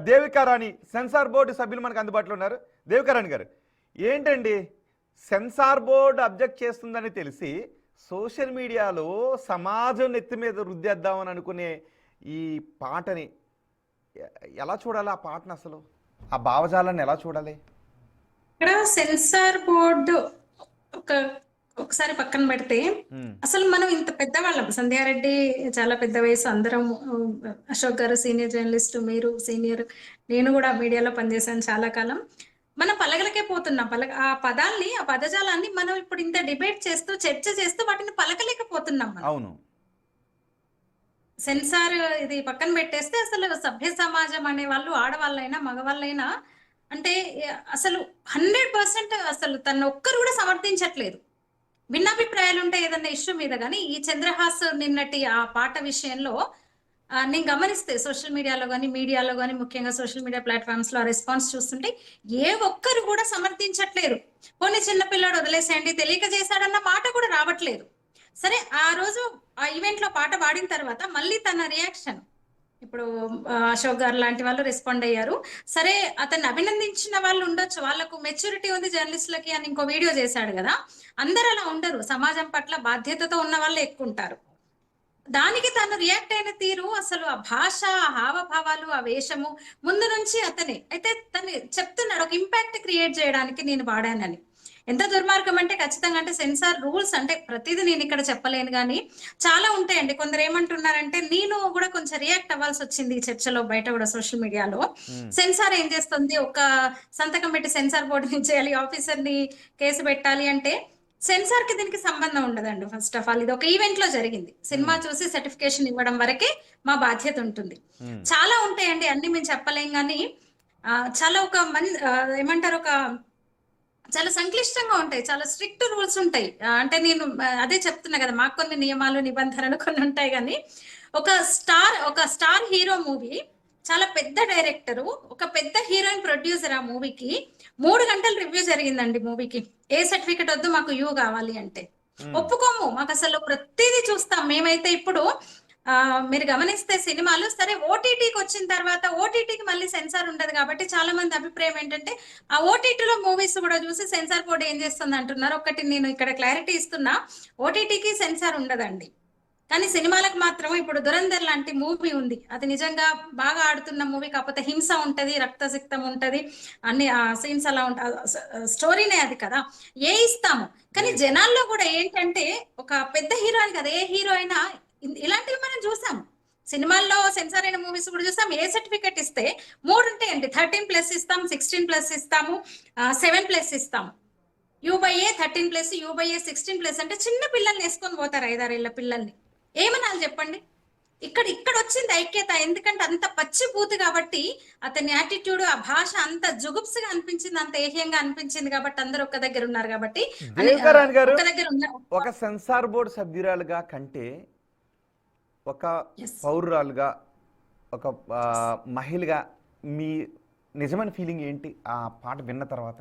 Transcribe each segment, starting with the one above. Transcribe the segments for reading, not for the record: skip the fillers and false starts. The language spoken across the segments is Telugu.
దేవికారాణి సెన్సార్ బోర్డు సభ్యులు మనకు అందుబాటులో ఉన్నారు. దేవికారాణి గారు, ఏంటండి సెన్సార్ బోర్డు అబ్జెక్ట్ చేస్తుందని తెలిసి సోషల్ మీడియాలో సమాజం నెత్తి మీద రుద్దేద్దామని అనుకునే ఈ పాటని ఎలా చూడాలి? ఆ పాటను అసలు ఆ భావజాలాన్ని ఎలా చూడాలి? ఇక్కడ సెన్సార్ బోర్డు ఒకసారి పక్కన పెడితే అసలు మనం ఇంత పెద్దవాళ్ళం, సంధ్యారెడ్డి చాలా పెద్ద వయసు, అందరం, అశోక్ గారు సీనియర్ జర్నలిస్ట్, మీరు సీనియర్, నేను కూడా మీడియాలో పనిచేశాను చాలా కాలం. మనం పలకలకే పోతున్నాం. ఆ పదాల్ని, ఆ పదజాలాన్ని మనం ఇప్పుడు ఇంత డిబేట్ చేస్తూ చర్చ చేస్తూ వాటిని పలకలేకపోతున్నాం మనం. అవును. సెన్సార్ ఇది పక్కన పెట్టేస్తే అసలు సభ్య సమాజం అనే వాళ్ళు, ఆడవాళ్ళైనా మగవాళ్ళైనా, అంటే అసలు 100% అసలు తను ఒక్కరు కూడా సమర్థించట్లేదు. భిన్నాభిప్రాయాలు ఉంటాయి ఏదన్నా ఇష్యూ మీద, కానీ ఈ చంద్రహాస్ నిన్నటి ఆ పాట విషయంలో నేను గమనిస్తే సోషల్ మీడియాలో కానీ మీడియాలో కానీ, ముఖ్యంగా సోషల్ మీడియా ప్లాట్ఫామ్స్ లో రెస్పాన్స్ చూస్తుంటే ఏ ఒక్కరు కూడా సమర్థించట్లేదు. కొన్ని చిన్నపిల్లాడు వదిలేసేయండి, తెలియక చేశాడన్న మాట కూడా రావట్లేదు. సరే, ఆ రోజు ఆ ఈవెంట్ లో పాట పాడిన తర్వాత మళ్ళీ తన రియాక్షన్, ఇప్పుడు అశోక్ గారు లాంటి వాళ్ళు రెస్పాండ్ అయ్యారు. సరే, అతన్ని అభినందించిన వాళ్ళు ఉండొచ్చు, వాళ్ళకు మెచ్యూరిటీ ఉంది జర్నలిస్టులకి అని ఇంకో వీడియో చేశాడు కదా. అందరు అలా ఉండరు, సమాజం పట్ల బాధ్యతతో ఉన్న వాళ్ళే ఎక్కువ ఉంటారు. దానికి తను రియాక్ట్ అయిన తీరు, అసలు ఆ భాష, ఆ హావభావాలు, ఆ వేషము, ముందు నుంచి అతనే అయితే తను చెప్తున్నాడు ఒక ఇంపాక్ట్ క్రియేట్ చేయడానికి నేను వాడానని. ఎంత దుర్మార్గం అంటే ఖచ్చితంగా, అంటే సెన్సార్ రూల్స్ అంటే ప్రతిదీ నేను ఇక్కడ చెప్పలేను, కానీ చాలా ఉంటాయండి. కొందరు ఏమంటున్నారంటే, నేను కూడా కొంచెం రియాక్ట్ అవ్వాల్సి వచ్చింది ఈ చర్చలో, బయట కూడా సోషల్ మీడియాలో. సెన్సార్ ఏం చేస్తుంది, ఒక సంతకం పెట్టి సెన్సార్ బోర్డు చేయాలి, ఆఫీసర్ ని కేసు పెట్టాలి అంటే సెన్సార్ కి దీనికి సంబంధం ఉండదండి. ఫస్ట్ ఆఫ్ ఆల్ ఇది ఒక ఈవెంట్ లో జరిగింది. సినిమా చూసి సర్టిఫికేషన్ ఇవ్వడం వరకే మా బాధ్యత ఉంటుంది. చాలా ఉంటాయండి, అన్ని మేము చెప్పలేం, కానీ చాలా ఒక ఏమంటారు, ఒక చాలా సంక్లిష్టంగా ఉంటాయి, చాలా స్ట్రిక్ట్ రూల్స్ ఉంటాయి. అంటే నేను అదే చెప్తున్నా కదా, మాకు కొన్ని నియమాలు నిబంధనలు కొన్ని ఉంటాయి. కానీ ఒక స్టార్ హీరో మూవీ, చాలా పెద్ద డైరెక్టరు, ఒక పెద్ద హీరోయిన్ ప్రొడ్యూసర్, ఆ మూవీకి 3 గంటలు రివ్యూ జరిగిందండి. మూవీకి ఏ సర్టిఫికెట్ వద్దు, మాకు యూ కావాలి అంటే ఒప్పుకోము. మాకు అసలు ప్రతిదీ చూస్తాం మేమైతే. ఇప్పుడు మీరు గమనిస్తే సినిమాలు సరే ఓటీటీకి వచ్చిన తర్వాత ఓటీటీకి మళ్ళీ సెన్సార్ ఉండదు కాబట్టి చాలా మంది అభిప్రాయం ఏంటంటే, ఆ ఓటీటీలో మూవీస్ కూడా చూసి సెన్సార్ బోర్డు ఏం చేస్తుంది అంటున్నారు. ఒకటి నేను ఇక్కడ క్లారిటీ ఇస్తున్నా, ఓటీటీకి సెన్సార్ ఉండదండి, కానీ సినిమాలకు మాత్రం. ఇప్పుడు దురంధర్ లాంటి మూవీ ఉంది, అది నిజంగా బాగా ఆడుతున్న మూవీ, కాకపోతే హింస ఉంటది, రక్తసిక్తం ఉంటది, అన్ని సీన్స్ అలా ఉంటాయి, స్టోరీనే అది కదా, ఇస్తాము. కానీ జనాల్లో కూడా ఏంటంటే, ఒక పెద్ద హీరో అని కదా, ఏ హీరో అయినా ఇలాంటివి మనం చూసాం సినిమాల్లో. సెన్సార్ అయిన మూవీస్ కూడా చూసాం. ఏ సర్టిఫికెట్ ఇస్తే 3 ఉంటాయండి, 13+ ఇస్తాం, 16+ ఇస్తాము, 7+ ఇస్తాము. U/A 13+, U/A 16+. అంటే చిన్న పిల్లల్ని వేసుకొని పోతారు, 5-6 ఏళ్ల పిల్లల్ని. ఏమనాలి చెప్పండి? ఇక్కడ వచ్చింది ఐక్యత. ఎందుకంటే అంత పచ్చి బూతు కాబట్టి, అతని యాటిట్యూడ్, ఆ భాష అంత జుగుప్సగా అనిపించింది, అంత ఏహ్యంగా అనిపించింది కాబట్టి అందరూ ఒక్క దగ్గర ఉన్నారు కాబట్టి. ఒక్క దగ్గర ఒక సెన్సార్ బోర్డు సభ్యురాలుగా కంటే ఒక పౌరురాలుగా, ఒక మహిళగా మీ నిజమైన ఫీలింగ్ ఏంటి ఆ పాట విన్న తర్వాత?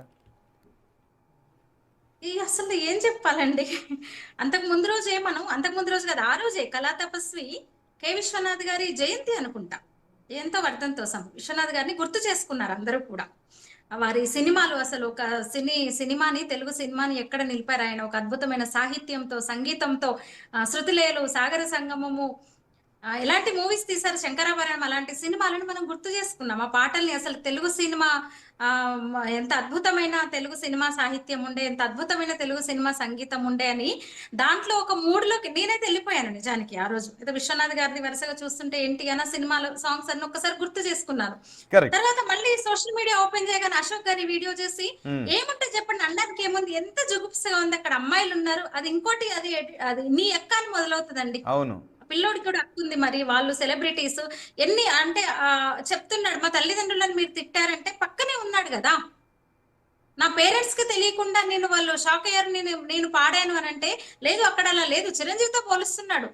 అసలు ఏం చెప్పాలండి, అంతకు ముందు రోజు కదా, ఆ రోజే కళా తపస్వి కె విశ్వనాథ్ గారి జయంతి అనుకుంటా, ఎంతో వర్ధంతోసం విశ్వనాథ్ గారిని గుర్తు చేసుకున్నారు అందరూ కూడా. వారి సినిమాలు, అసలు ఒక సినిమాని, తెలుగు సినిమాని ఎక్కడ నిలిపారు ఆయన, ఒక అద్భుతమైన సాహిత్యంతో, సంగీతంతో, శృతిలేలు, సాగర సంగమము, ఎలాంటి మూవీస్ తీశారు, శంకరాభరణం, అలాంటి సినిమాలను మనం గుర్తు చేసుకున్నాం. ఆ పాటల్ని, అసలు తెలుగు సినిమా ఎంత అద్భుతమైన తెలుగు సినిమా సాహిత్యం ఉండే, ఎంత అద్భుతమైన తెలుగు సినిమా సంగీతం ఉండే అని దాంట్లో ఒక మూడ్లోకి నేనైతే వెళ్ళిపోయాను నిజానికి. ఆ రోజు అయితే విశ్వనాథ్ గారిని వరుసగా చూస్తుంటే ఎన్టీఆర్ సినిమాలో సాంగ్స్ అన్ని ఒక్కసారి గుర్తు చేసుకున్నాను. తర్వాత మళ్ళీ సోషల్ మీడియా ఓపెన్ చేయగానే అశోక్ గారి వీడియో చేసి, ఏముంటే చెప్పండి, అనడానికి ఏముంది, ఎంత జుగుప్సగా ఉంది, అక్కడ అమ్మాయిలు ఉన్నారు, అది ఇంకోటి, అది నీ ఎక్క అని మొదలవుతుందండి. అవును, పిల్లోడికి కూడా హక్కుంది, మరి వాళ్ళు సెలబ్రిటీస్ ఎన్ని అంటే చెప్తున్నాడు, మా తల్లిదండ్రులను మీరు తిట్టారంటే పక్కనే ఉన్నాడు కదా, నా పేరెంట్స్ కి తెలియకుండా వాళ్ళు షాక్ అయ్యారు, నేను పాడాను అని అంటే, లేదు అక్కడ అలా లేదు, చిరంజీవితో పోలుస్తున్నాడు.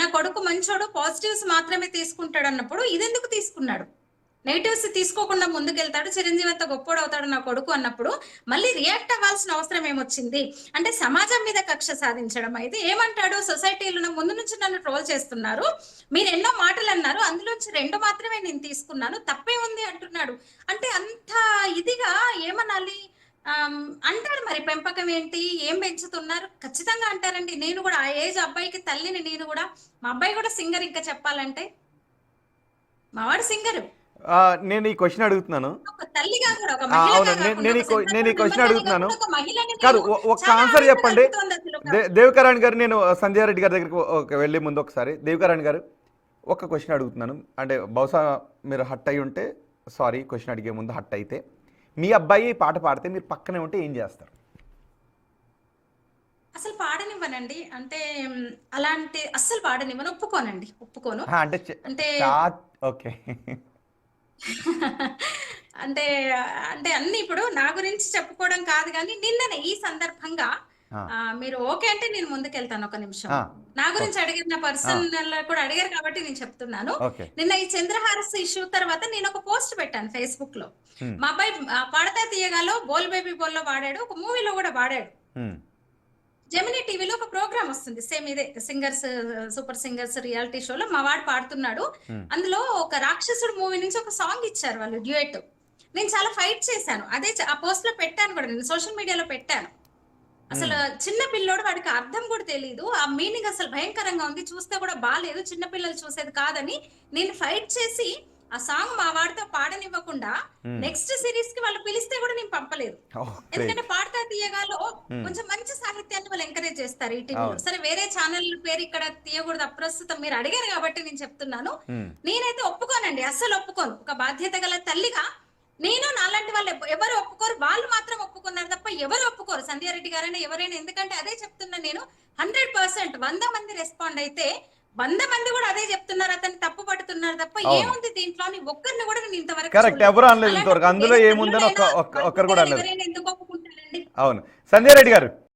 నా కొడుకు మంచోడు, పాజిటివ్స్ మాత్రమే తీసుకుంటాడు అన్నప్పుడు ఇదెందుకు తీసుకున్నాడు? నెగిటివ్స్ తీసుకోకుండా ముందుకెళ్తాడు, చిరంజీవి అంత గొప్పోడు అవుతాడు నా కొడుకు అన్నప్పుడు మళ్ళీ రియాక్ట్ అవ్వాల్సిన అవసరం ఏమొచ్చింది? అంటే సమాజం మీద కక్ష సాధించడం. అయితే ఏమంటాడు, సొసైటీలో ముందు నుంచి నన్ను ట్రోల్ చేస్తున్నారు, మీరు ఎన్నో మాటలు అన్నారు, అందులోంచి 2 మాత్రమే నేను తీసుకున్నాను, తప్పే ఉంది అంటున్నాడు. అంటే అంత ఇదిగా ఏమనాలి? అంటారు మరి, పెంపకం ఏంటి, ఏం పెంచుతున్నారు, ఖచ్చితంగా అంటారండి. నేను కూడా ఆ ఏజ్ అబ్బాయికి తల్లిని, నేను కూడా. మా అబ్బాయి కూడా సింగర్, ఇంకా చెప్పాలంటే మావాడు సింగరు. నేను ఈ క్వశ్చన్ అడుగుతున్నాను. ఒక తల్లిగా కూడా, ఒక అవును, మహిళగా నేను కాకుండా, నేను ఒక సెంటర్ నేను ఈ క్వశ్చన్ మెంబర్‌గానే అడుగుతున్నాను. కాకుండా ఒక మహిళని కాదు, నేను ఒక్క చాలా ఆన్సర్ ఆనందం చెప్పండి. కలుగుతోంది అసలు. దేవికారాణి గారు, నేను సంధ్యా రెడ్డి గారి దగ్గరికి వెళ్ళే ముందు ఒకసారి దేవికారాణి గారు ఒక క్వశ్చన్ అడుగుతున్నాను. అంటే బహుశా మీరు హట్ అయి ఉంటే సారీ, క్వశ్చన్ అడిగే ముందు హట్ అయితే, మీ అబ్బాయి పాట పాడితే మీరు పక్కనే ఉంటే ఏం చేస్తారు? అసలు పాడనివ్వనండి. అంటే అలాంటి అస్సలు పాడనివ్వను, ఒప్పుకోనండి, ఒప్పుకోను. అంటే అంటే ఓకే. అంటే అంటే అన్ని ఇప్పుడు నా గురించి చెప్పుకోవడం కాదు కానీ, నిన్ననే ఈ సందర్భంగా మీరు ఓకే అంటే నేను ముందుకెళ్తాను. ఒక నిమిషం, నా గురించి అడిగిన పర్సనల్ కూడా అడిగారు కాబట్టి నేను చెప్తున్నాను. నిన్న ఈ చంద్రహారస్ ఇష్యూ తర్వాత నేను ఒక పోస్ట్ పెట్టాను ఫేస్బుక్ లో. మా అబ్బాయి పాడతా తీయగాలో బోల్ బేబీ బోల్లో వాడాడు, ఒక మూవీలో కూడా వాడాడు. జెమినీ టీవీలో ఒక ప్రోగ్రామ్ వస్తుంది, సేమ్ ఇదే సింగర్స్, సూపర్ సింగర్స్ రియాలిటీ షోలో మా వాడు పాడుతున్నాడు. అందులో ఒక రాక్షసుడు మూవీ నుంచి ఒక సాంగ్ ఇచ్చారు వాళ్ళు, డ్యూయట్. నేను చాలా ఫైట్ చేశాను, అదే ఆ పోస్ట్ లో పెట్టాను కూడా, నేను సోషల్ మీడియాలో పెట్టాను. అసలు చిన్న పిల్లోడు, వాడికి అర్థం కూడా తెలియదు, ఆ మీనింగ్ అసలు భయంకరంగా ఉంది, చూస్తే కూడా బాలేదు, చిన్న పిల్లలు చూసేది కాదని నేను ఫైట్ చేసి ఆ సాంగ్ మా వాడితో పాడనివ్వకుండా నెక్స్ట్ సిరీస్ కి వాళ్ళు పిలిస్తే కూడా నేను పంపలేదు. ఎందుకంటే పాడతా తీయగాలో కొంచెం మంచి సాహిత్యాన్ని వాళ్ళు ఎంకరేజ్ చేస్తారు ఈ టీవీలో. సరే, వేరే ఛానల్ పేరు ఇక్కడ తీయకూడదు, అప్రస్తుతం, మీరు అడిగారు కాబట్టి నేను చెప్తున్నాను. నేనైతే ఒప్పుకోనండి, అస్సలు ఒప్పుకోను. ఒక బాధ్యత గల తల్లిగా నేను, నాలాంటి వాళ్ళు ఎవరు ఒప్పుకోరు, వాళ్ళు మాత్రం ఒప్పుకున్నారు తప్ప ఎవరు ఒప్పుకోరు, సంధ్యారెడ్డి గారైనా ఎవరైనా. ఎందుకంటే అదే చెప్తున్నా నేను, 100% 100 మంది రెస్పాండ్ అయితే 100 మంది కూడా అదే చెప్తున్నారు, అతన్ని తప్పు పడుతున్నారు తప్ప ఏముంది దీంట్లో అని ఒక్కరిని కూడా నేను ఇంతవరకు కరెక్ట్ ఎవరు అనలేదు ఇంతవరకు. అందులో ఏముందని ఒక్కరు కూడా అనలేదు. ఎందుకు ఒప్పుకుంటారండి? అవును, సంధ్యారెడ్డి గారు.